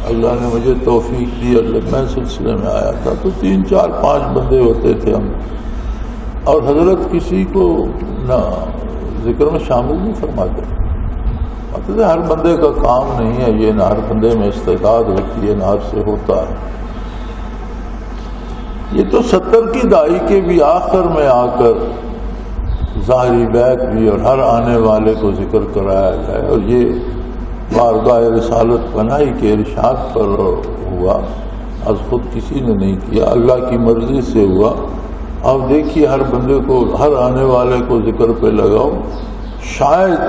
اللہ نے مجھے توفیق دی، میں سلسلے میں آیا تھا تو 3 4 5 بندے ہوتے تھے ہم، اور حضرت کسی کو نہ ذکر میں شامل نہیں فرماتے۔ مطلب ہر بندے کا کام نہیں ہے یہ، نہ ہر بندے میں استعداد ہوتی ہے، نہ ہر سے ہوتا ہے۔ یہ تو 70 کی دہائی کے بھی آخر میں آ کر ظاہری بیت بھی اور ہر آنے والے کو ذکر کرایا جائے، اور یہ بارگاہ رسالت پناہی کے ارشاد پر ہوا، از خود کسی نے نہیں کیا، اللہ کی مرضی سے ہوا۔ اب دیکھیے ہر بندے کو، ہر آنے والے کو ذکر پہ لگاؤ، شاید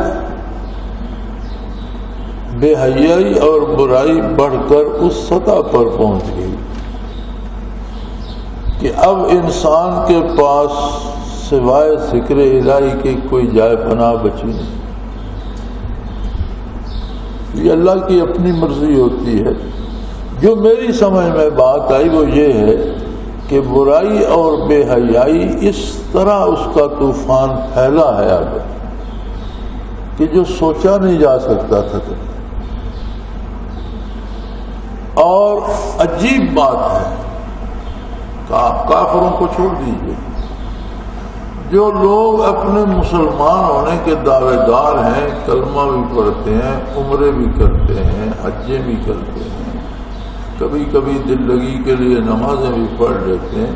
بے حیائی اور برائی بڑھ کر اس سطح پر پہنچ گئی کہ اب انسان کے پاس سوائے ذکر الہی کے کوئی جائے پناہ بچی نہیں۔ یہ اللہ کی اپنی مرضی ہوتی ہے۔ جو میری سمجھ میں بات آئی وہ یہ ہے کہ برائی اور بے حیائی اس طرح اس کا طوفان پھیلا ہے اب کہ جو سوچا نہیں جا سکتا تھا۔ اور عجیب بات ہے، کافروں کو چھوڑ دیجیے، جو لوگ اپنے مسلمان ہونے کے دعوے دار ہیں، کلمہ بھی پڑھتے ہیں، عمرے بھی کرتے ہیں، حجیں بھی کرتے ہیں، کبھی کبھی دل لگی کے لیے نمازیں بھی پڑھ لیتے ہیں،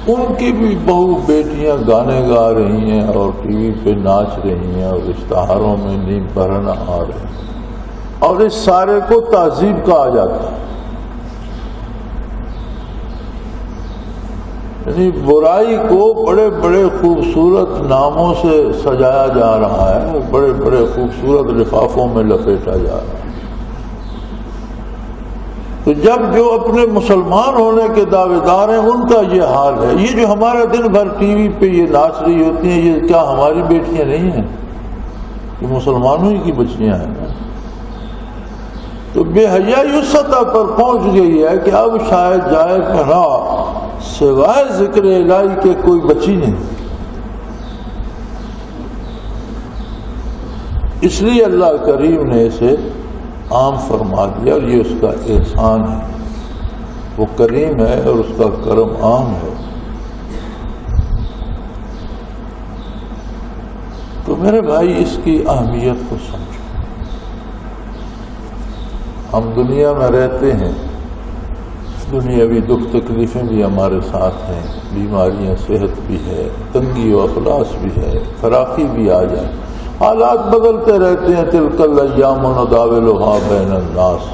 ان کی بھی بہو بیٹیاں گانے گا رہی ہیں اور ٹی وی پہ ناچ رہی ہیں اور اشتہاروں میں نیم بھرنا آ رہے ہیں، اور اس سارے کو تہذیب کہا جاتا ہے۔ یعنی برائی کو بڑے بڑے خوبصورت ناموں سے سجایا جا رہا ہے، بڑے بڑے خوبصورت لفافوں میں لپیٹا جا رہا ہے۔ تو جب جو اپنے مسلمان ہونے کے دعوے دار ہیں ان کا یہ حال ہے، یہ جو ہمارا دن بھر ٹی وی پہ یہ ناچ رہی ہوتی ہیں، یہ کیا ہماری بیٹیاں نہیں ہیں؟ یہ مسلمانوں ہی کی بچیاں ہیں۔ تو بے حیائی اس سطح پر پہنچ گئی ہے کہ اب شاید جائے پناہ سوائے ذکر الہی کے کوئی بچی نہیں۔ اس لیے اللہ کریم نے اسے عام فرما دیا، اور یہ اس کا احسان ہے۔ وہ کریم ہے اور اس کا کرم عام ہے۔ تو میرے بھائی اس کی اہمیت کو سمجھو۔ ہم دنیا میں رہتے ہیں، دنیاوی دکھ تکلیفیں بھی ہمارے ساتھ ہیں، بیماریاں، صحت بھی ہے، تنگی و افلاس بھی ہے، فراخی بھی آ جائے، حالات بدلتے رہتے ہیں۔ تلک الایام نداولها بین الناس،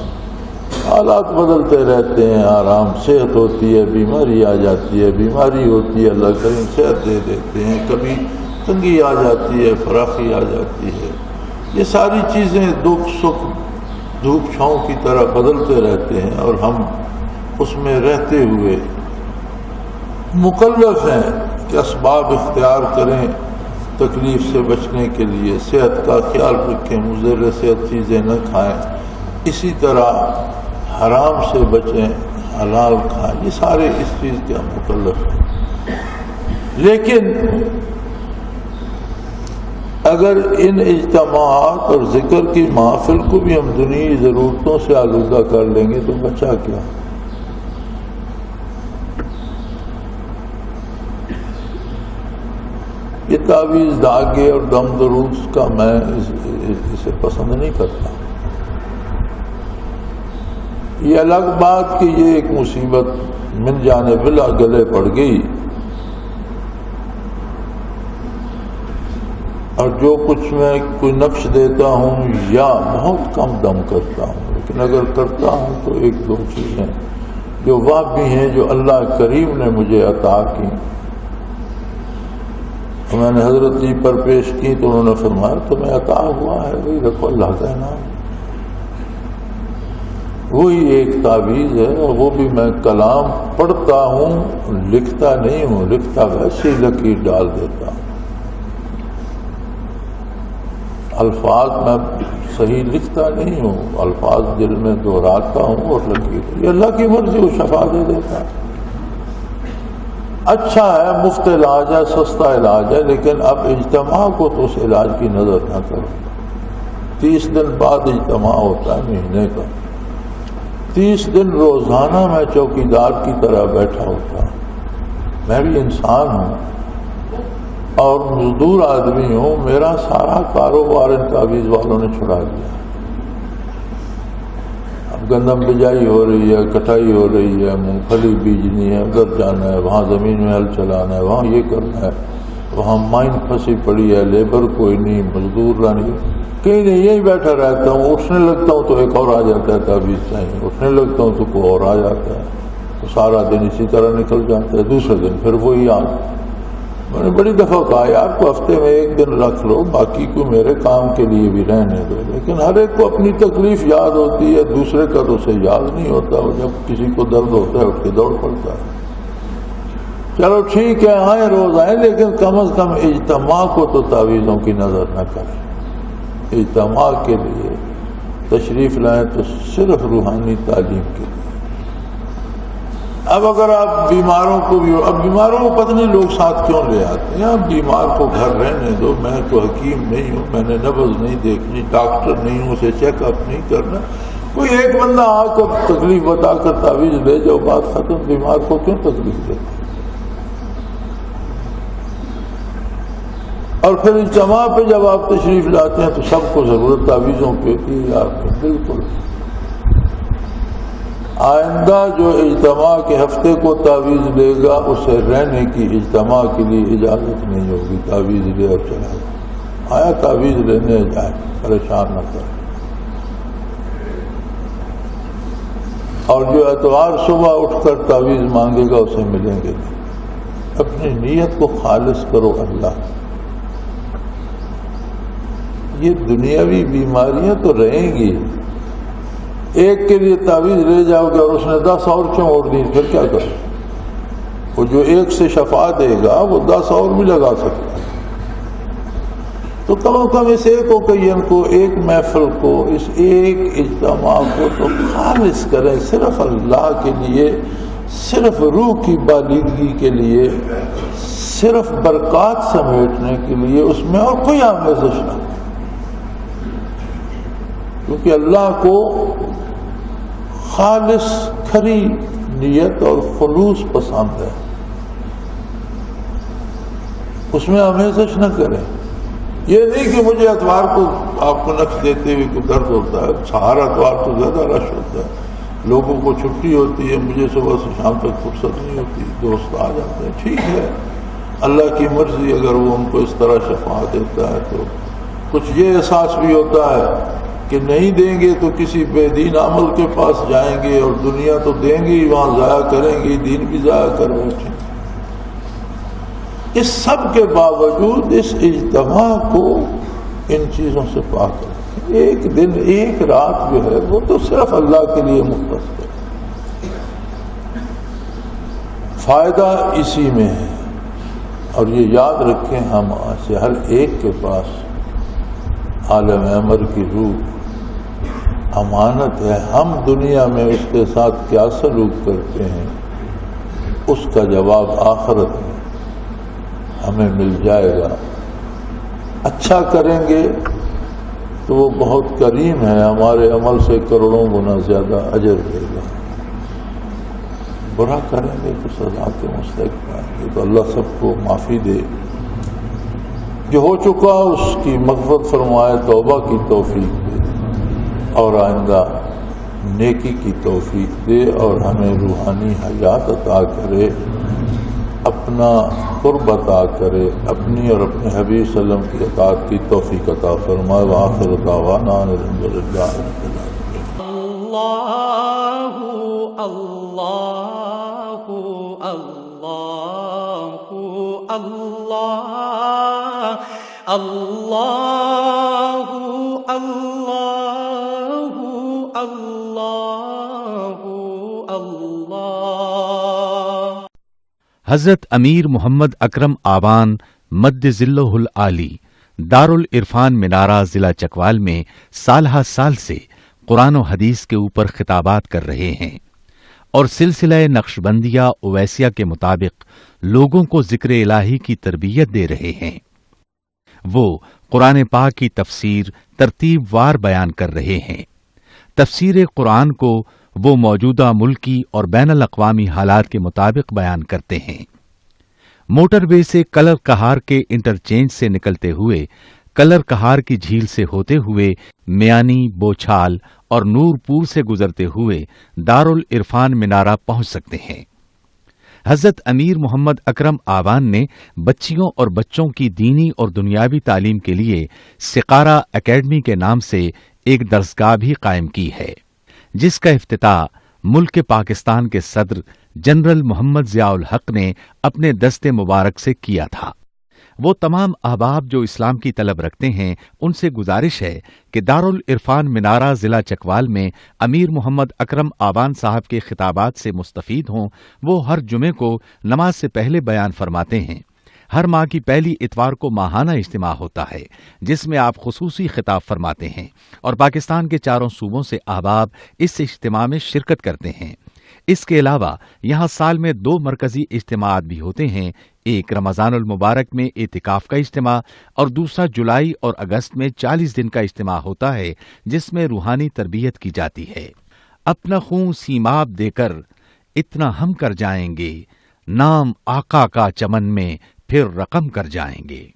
حالات بدلتے رہتے ہیں، آرام، صحت ہوتی ہے، بیماری آ جاتی ہے، بیماری ہوتی ہے، اللہ کریم صحت دے دیتے ہیں، کبھی تنگی آ جاتی ہے، فراخی آ جاتی ہے۔ یہ ساری چیزیں دکھ سکھ دھوپ چھاؤں کی طرح بدلتے رہتے ہیں، اور ہم اس میں رہتے ہوئے مکلف ہیں کہ اسباب اختیار کریں تکلیف سے بچنے کے لیے، صحت کا خیال رکھیں، مضر صحت چیزیں نہ کھائیں، اسی طرح حرام سے بچیں، حلال کھائیں، یہ سارے اس چیز کے ہم مکلف ہیں۔ لیکن اگر ان اجتماعات اور ذکر کی محافل کو بھی ہم دنیائی ضرورتوں سے آلودہ کر لیں گے تو بچا کیا؟ یہ تعویذ دھاگے اور دم درود کا میں اسے پسند نہیں کرتا۔ یہ الگ بات کہ یہ ایک مصیبت من جانب اللہ گلے پڑ گئی، اور جو کچھ میں کوئی نقش دیتا ہوں یا بہت کم دم کرتا ہوں، لیکن اگر کرتا ہوں تو 1-2 چیزیں جو وہ بھی ہیں جو اللہ کریم نے مجھے عطا کی، تو میں نے حضرت جی پر پیش کی تو انہوں نے فرمایا تمہیں عطا ہوا ہے، وہی رکھو اللہ کا نام، وہی ایک تعویذ ہے، اور وہ بھی میں کلام پڑھتا ہوں، لکھتا نہیں ہوں، لکھتا ویسے لکیر ڈال دیتا ہوں، الفاظ میں صحیح لکھتا نہیں ہوں، الفاظ دل میں دہراتا ہوں اور لکیر، یہ اللہ کی مرضی، وہ شفا دے دیتا ہے۔ اچھا ہے، مفت علاج ہے، سستا علاج ہے، لیکن اب اجتماع کو تو اس علاج کی نظر نہ کرو۔ 30 دن بعد اجتماع ہوتا ہے مہینے کا، 30 دن روزانہ میں چوکیدار کی طرح بیٹھا ہوتا. میں بھی انسان ہوں اور مزدور آدمی ہوں. میرا سارا کاروبار ان تعویذ والوں نے چھڑا دیا. اب گندم بجائی ہو رہی ہے، کٹائی ہو رہی ہے، مونگ پھلی بیجنی ہے، ادھر جانا ہے، وہاں زمین میں ہل چلانا ہے، وہاں یہ کرنا ہے، وہاں مائن پھنسی پڑی ہے، لیبر کوئی نہیں، مزدور رانی کہیں نہیں. یہی بیٹھا رہتا ہوں. اٹھنے لگتا ہوں تو ایک اور آ جاتا ہے تعویذ چاہیے. اٹھنے لگتا ہوں تو کوئی اور آ جاتا ہے. تو سارا دن اسی طرح نکل جاتا ہے. دوسرے دن پھر وہی یاد. میں نے بڑی دفعہ کہا یار کو ہفتے میں ایک دن رکھ لو، باقی کو میرے کام کے لیے بھی رہنے دو. لیکن ہر ایک کو اپنی تکلیف یاد ہوتی ہے، دوسرے کا تو اسے یاد نہیں ہوتا. جب کسی کو درد ہوتا ہے اٹھ کے دوڑ پڑتا ہے. چلو ٹھیک ہے، آئیں روز آئیں، لیکن کم از کم اجتماع کو تو تعویذوں کی نظر نہ کریں. اجتماع کے لیے تشریف لائیں تو صرف روحانی تعلیم کے لیے. اب اگر آپ بیماروں کو بھی، اب بیماروں کو پتہ نہیں لوگ ساتھ کیوں لے آتے ہیں. آپ بیمار کو گھر رہنے دو. میں تو حکیم نہیں ہوں، میں نے نبض نہیں دیکھنی، ڈاکٹر نہیں ہوں، اسے چیک اپ نہیں کرنا. کوئی ایک بندہ آ کر تکلیف بتا کر تعویذ لے جاؤ، بات ختم. بیمار کو کیوں تکلیف دیتے؟ اور پھر اجتماع پہ جب آپ تشریف لاتے ہیں تو سب کو ضرورت تعویذوں کی ہوتی ہے. آپ کو بالکل آئندہ جو اجتماع کے ہفتے کو تعویذ لے گا اسے رہنے کی اجتماع کے لیے اجازت نہیں ہوگی. تعویذ لے اور چلا جائے. آیا تعویذ لینے جائے، پریشان نہ کرے. اور جو اتوار صبح اٹھ کر تعویذ مانگے گا اسے ملیں گے نہیں. اپنی نیت کو خالص کرو اللہ. یہ دنیاوی بیماریاں تو رہیں گی. ایک کے لیے تعویذ لے جاؤ گے اور اس نے 10 اور چھوڑ دی، پھر کیا کرو؟ وہ جو ایک سے شفا دے گا وہ 10 اور بھی لگا سکتا ہے. تو کم از کم اس ایک اوکیزن کو، ایک محفل کو، اس ایک اجتماع کو تو خالص کریں صرف اللہ کے لیے، صرف روح کی بالغی کے لیے، صرف برکات سمیٹنے کے لیے. اس میں اور کوئی آمیزش نہ. کیونکہ اللہ کو خالص کھری نیت اور خلوص پسند ہے. اس میں آمیزش نہ کریں. یہ نہیں کہ مجھے اتوار کو آپ کو نقش دیتے ہوئے کوئی درد ہوتا ہے. ہر اتوار تو زیادہ رش ہوتا ہے، لوگوں کو چھٹی ہوتی ہے، مجھے صبح سے شام تک فرصت نہیں ہوتی. دوست آ جاتے ہیں، ٹھیک ہے، اللہ کی مرضی. اگر وہ ان کو اس طرح شفا دیتا ہے تو کچھ یہ احساس بھی ہوتا ہے کہ نہیں دیں گے تو کسی بے دین عمل کے پاس جائیں گے اور دنیا تو دیں گے ہی، وہاں ضائع کریں گے، دین بھی ضائع کر بیٹھیں. اس سب کے باوجود اس اجتماع کو ان چیزوں سے پاک رکھیں. ایک دن ایک رات جو ہے وہ تو صرف اللہ کے لیے مختص ہے. فائدہ اسی میں ہے. اور یہ یاد رکھیں ہم سے ہر ایک کے پاس عالم امر کی روح امانت ہے. ہم دنیا میں اس کے ساتھ کیا سلوک کرتے ہیں اس کا جواب آخرت میں ہمیں مل جائے گا. اچھا کریں گے تو وہ بہت کریم ہے، ہمارے عمل سے کروڑوں گنا زیادہ اجر دے گا. برا کریں گے تو سزا کے مستحق پائیں گے. تو اللہ سب کو معافی دے. جو ہو چکا اس کی مغفرت فرمائے، توبہ کی توفیق دے اور آئندہ نیکی کی توفیق دے اور ہمیں روحانی حیات عطا کرے، اپنا قرب عطا کرے، اپنی اور اپنے حبیب صلی اللہ علیہ وسلم کی اطاعت کی توفیق عطا فرمائے. وآخر دعوانا الحمد للہ رب العالمین. اللہ اللہ اللہ اللہ اللہ اللہ اللہ اللہ. حضرت امیر محمد اکرم آبان مد ذلہ العالی دارالعرفان منارہ ضلع چکوال میں سالہ سال سے قرآن و حدیث کے اوپر خطابات کر رہے ہیں اور سلسلہ نقشبندیہ اویسیہ کے مطابق لوگوں کو ذکر الہی کی تربیت دے رہے ہیں. وہ قرآن پاک کی تفسیر ترتیب وار بیان کر رہے ہیں. تفسیر قرآن کو وہ موجودہ ملکی اور بین الاقوامی حالات کے مطابق بیان کرتے ہیں۔ موٹر وے سے کلر کہار کے انٹرچینج سے نکلتے ہوئے کلر کہار کی جھیل سے ہوتے ہوئے میانی، بوچھال اور نور پور سے گزرتے ہوئے دارالعرفان منارہ پہنچ سکتے ہیں۔ حضرت امیر محمد اکرم آوان نے بچیوں اور بچوں کی دینی اور دنیاوی تعلیم کے لیے سقارہ اکیڈمی کے نام سے ایک درسگاہ بھی قائم کی ہے، جس کا افتتاح ملک پاکستان کے صدر جنرل محمد ضیاء الحق نے اپنے دست مبارک سے کیا تھا۔ وہ تمام احباب جو اسلام کی طلب رکھتے ہیں ان سے گزارش ہے کہ دارالعرفان منارہ ضلع چکوال میں امیر محمد اکرم آوان صاحب کے خطابات سے مستفید ہوں۔ وہ ہر جمعے کو نماز سے پہلے بیان فرماتے ہیں۔ ہر ماہ کی پہلی اتوار کو ماہانہ اجتماع ہوتا ہے جس میں آپ خصوصی خطاب فرماتے ہیں اور پاکستان کے چاروں صوبوں سے احباب اس اجتماع میں شرکت کرتے ہیں۔ اس کے علاوہ یہاں سال میں 2 مرکزی اجتماعات بھی ہوتے ہیں، ایک رمضان المبارک میں اعتکاف کا اجتماع اور دوسرا جولائی اور اگست میں 40 دن کا اجتماع ہوتا ہے جس میں روحانی تربیت کی جاتی ہے۔ اپنا خون سیماب دے کر اتنا ہم کر جائیں گے، نام آقا کا چمن میں پھر رقم کر جائیں گے۔